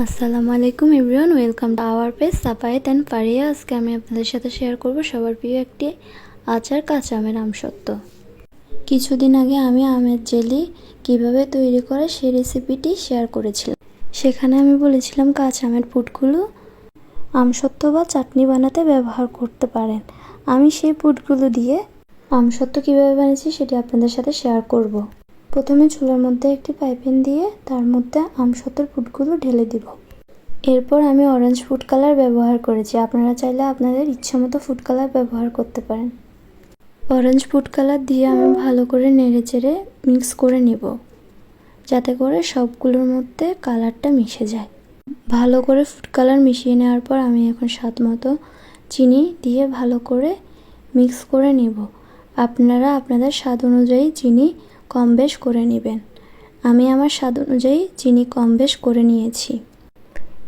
আসসালামু আলাইকুম everyone, welcome to our page Safayet and Faria. আজকে আমি আপনাদের সাথে শেয়ার করব সবার প্রিয় একটি আচার, কাঁচা আমের আমসত্ত্ব। কিছুদিন আগে আমি আমের জেলি কিভাবে তৈরি করে সেই রেসিপিটি শেয়ার করেছিলাম। সেখানে আমি বলেছিলাম কাঁচা আমের পুটগুলো আমসত্ত্ব বা চাটনি বানাতে ব্যবহার করতে পারেন। আমি সেই পুটগুলো দিয়ে আমসত্ত্ব কীভাবে বানিয়েছি সেটি আপনাদের সাথে শেয়ার করব। প্রথমে চুলার মধ্যে একটি পাইপিং দিয়ে তার মধ্যে আমসত্ত্বর পুটগুলো ঢেলে দিব। এরপর আমি অরেঞ্জ ফুড কালার ব্যবহার করেছি। আপনারা চাইলে আপনাদের ইচ্ছামতো ফুড কালার ব্যবহার করতে পারেন। অরেঞ্জ ফুড কালার দিয়ে আমি ভালো করে নেড়েচেড়ে মিক্স করে নেব, যাতে করে সবগুলোর মধ্যে কালারটা মিশে যায়। ভালো করে ফুড কালার মিশিয়ে নেওয়ার পর আমি এখন স্বাদ মতো চিনি দিয়ে ভালো করে মিক্স করে নেব। আপনারা আপনাদের স্বাদ অনুযায়ী চিনি কম বেশ করে নেবেন। আমি আমার স্বাদ অনুযায়ী চিনি কম বেশ করে নিয়েছি।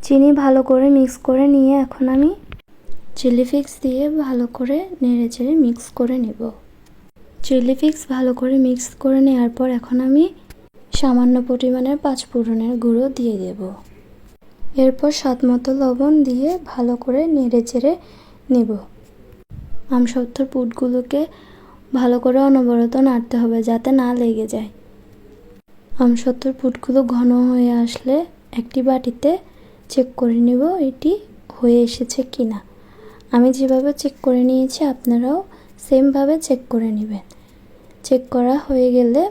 চিনি ভালো করে মিক্স করে নিয়ে এখন আমি চিলি ফ্লেক্স দিয়ে ভালো করে নেড়েচেড়ে মিক্স করে নেব। চিলি ফ্লেক্স ভালো করে মিক্স করে নেওয়ার পর এখন আমি সামান্য পরিমাণের 5 ফোড়নের গুঁড়ো দিয়ে দেব। এরপর স্বাদ মতো লবণ দিয়ে ভালো করে নেড়েচেড়ে নেব। আমসত্ত্বর পুটগুলোকে ভালো করে অনবরত নাড়তে হবে যাতে না লেগে যায়। আমসত্ত্বর পুটগুলো ঘন হয়ে আসলে একটি বাটিতে চেক করে নেব এটি হয়ে এসেছে কিনা। আমি যেভাবে চেক করে নিয়েছি আপনারাও সেমভাবে চেক করে নেবেন। চেক করা হয়ে গেলে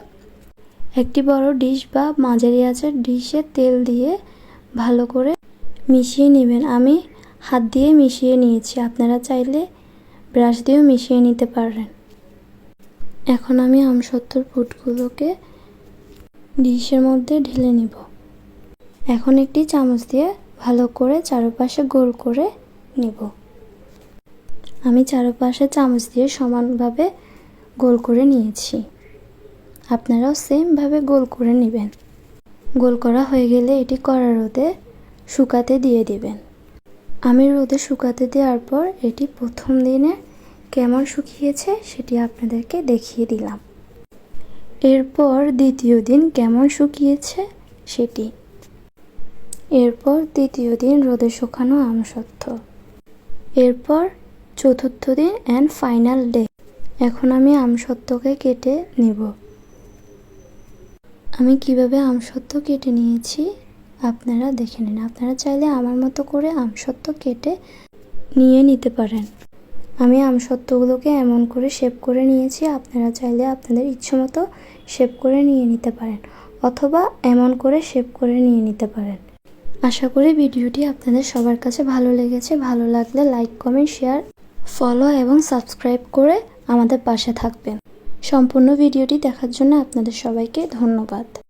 একটি বড় ডিশ বা মাঝারি আঁচের ডিশে তেল দিয়ে ভালো করে মিশিয়ে নেবেন। আমি হাত দিয়ে মিশিয়ে নিয়েছি, আপনারা চাইলে ব্রাশ দিয়েও মিশিয়ে নিতে পারেন। এখন আমি আমসত্ত্বর পুটগুলোকে ডিশের মধ্যে ঢেলে নিব। এখন একটি চামচ দিয়ে ভালো করে চারপাশে গোল করে নেব। আমি চারপাশে চামচ দিয়ে সমানভাবে গোল করে নিয়েছি। আপনারাও সেমভাবে গোল করে নেবেন। গোল করা হয়ে গেলে এটি কড়া রোদে শুকাতে দিয়ে দিবেন। আমি রোদে শুকাতে দেওয়ার পর এটি প্রথম দিনে কেমন শুকিয়েছে সেটি আপনাদেরকে দেখিয়ে দিলাম। এরপর দ্বিতীয় দিন কেমন শুকিয়েছে সেটি। এরপর তৃতীয় দিন রোদে শুকানো আমসত্ত্ব। এরপর চতুর্থ দিন অ্যান্ড ফাইনাল ডে। এখন আমি আমসত্ত্বকে কেটে নেব। আমি কিভাবে আমসত্ত্ব কেটে নিয়েছি আপনারা দেখে নিন। আপনারা চাইলে আমার মতো করে আমসত্ত্ব কেটে নিয়ে নিতে পারেন। আমি আমসত্ত্বগুলোকে এমন করে শেপ করে নিয়েছি। আপনারা চাইলে আপনাদের ইচ্ছামতো শেপ করে নিয়ে নিতে পারেন, অথবা এমন করে শেপ করে নিয়ে নিতে পারেন। আশা করি ভিডিওটি আপনাদের সবার কাছে ভালো লেগেছে। ভালো লাগলে লাইক, কমেন্ট, শেয়ার, ফলো এবং সাবস্ক্রাইব করে আমাদের পাশে থাকবেন। সম্পূর্ণ ভিডিওটি দেখার জন্য আপনাদের সবাইকে ধন্যবাদ।